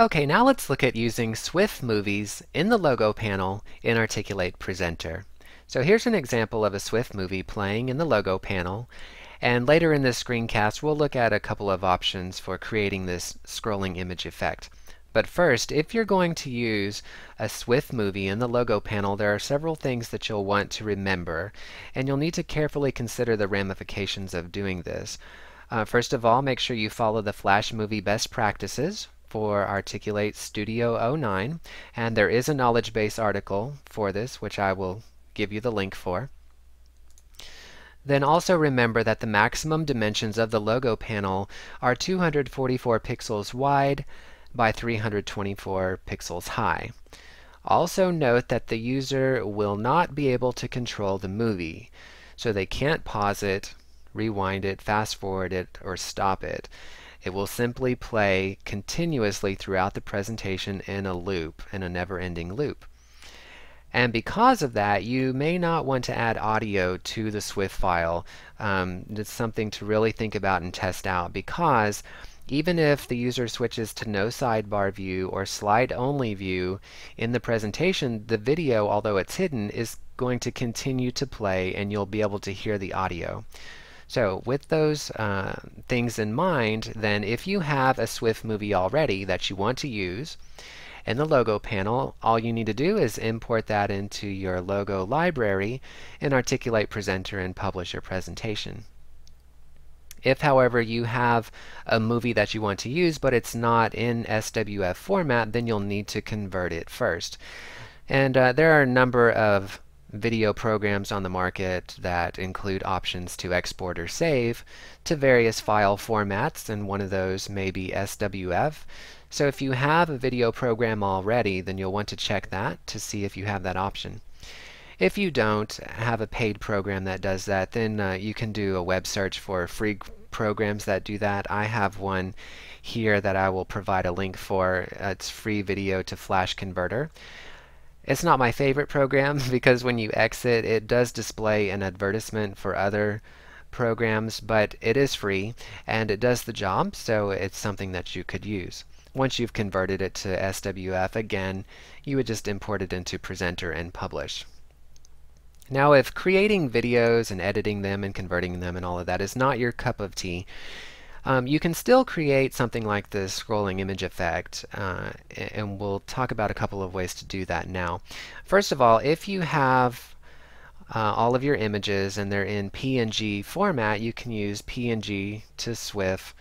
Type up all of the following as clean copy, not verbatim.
Okay, now let's look at using Swift Movies in the logo panel in Articulate Presenter. So here's an example of a Swift movie playing in the logo panel, and later in this screencast we'll look at a couple of options for creating this scrolling image effect. But first, if you're going to use a Swift movie in the logo panel, there are several things that you'll want to remember, and you'll need to carefully consider the ramifications of doing this. First of all, make sure you follow the Flash Movie best practices for Articulate Studio 09, and there is a knowledge base article for this, which I will give you the link for. Then also remember that the maximum dimensions of the logo panel are 244 pixels wide by 324 pixels high. Also note that the user will not be able to control the movie, so they can't pause it, rewind it, fast forward it, or stop it. It will simply play continuously throughout the presentation in a loop, in a never-ending loop. And because of that, you may not want to add audio to the Swift file. It's something to really think about and test out, because even if the user switches to no sidebar view or slide-only view in the presentation, the video, although it's hidden, is going to continue to play and you'll be able to hear the audio. So with those things in mind, then if you have a Swift movie already that you want to use in the logo panel, all you need to do is import that into your logo library in Articulate Presenter and publish your presentation. If, however, you have a movie that you want to use but it's not in SWF format, then you'll need to convert it first. And there are a number of video programs on the market that include options to export or save to various file formats, and one of those may be SWF. So if you have a video program already, then you'll want to check that to see if you have that option. If you don't have a paid program that does that, then you can do a web search for free programs that do that. I have one here that I will provide a link for. It's Free Video to Flash Converter. It's not my favorite program because when you exit, it does display an advertisement for other programs, but it is free and it does the job, so it's something that you could use. Once you've converted it to SWF, again, you would just import it into Presenter and publish. Now, if creating videos and editing them and converting them and all of that is not your cup of tea, you can still create something like the scrolling image effect, and we'll talk about a couple of ways to do that now. First of all, if you have all of your images and they're in PNG format, you can use PNG to Swift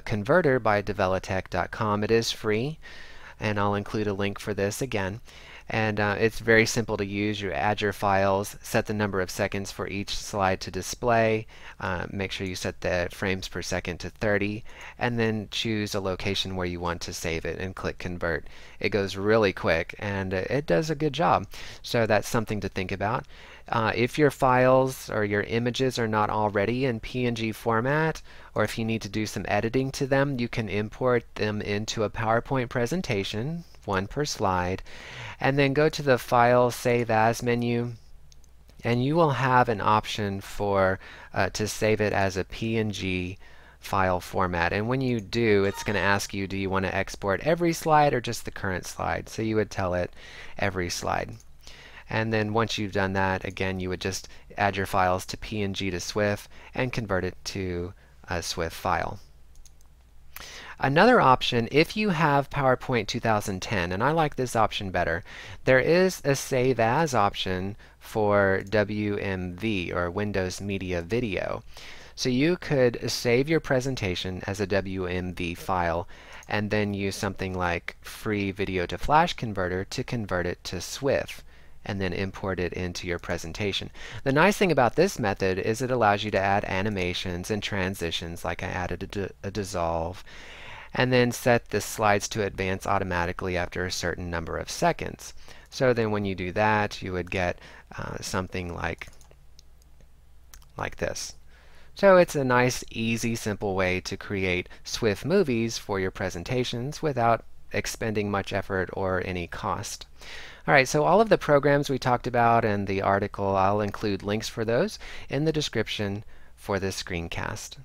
Converter by develotech.com. It is free, and I'll include a link for this again. And it's very simple to use. You add your files, set the number of seconds for each slide to display, make sure you set the frames per second to 30, and then choose a location where you want to save it and click Convert. It goes really quick and it does a good job. So that's something to think about. If your files or your images are not already in PNG format, or if you need to do some editing to them, you can import them into a PowerPoint presentation, one per slide, and then go to the File Save As menu, and you will have an option for to save it as a PNG file format. And when you do, it's going to ask you, do you want to export every slide or just the current slide? So you would tell it every slide. And then once you've done that, again, you would just add your files to PNG to Swift and convert it to a Swift file. Another option, if you have PowerPoint 2010, and I like this option better, there is a Save As option for WMV, or Windows Media Video. So you could save your presentation as a WMV file and then use something like Free Video to Flash Converter to convert it to Swift, and then import it into your presentation. The nice thing about this method is it allows you to add animations and transitions, like I added a dissolve, and then set the slides to advance automatically after a certain number of seconds. So then when you do that, you would get something like this. So it's a nice, easy, simple way to create Swift movies for your presentations without expending much effort or any cost. Alright, so all of the programs we talked about and the article, I'll include links for those in the description for this screencast.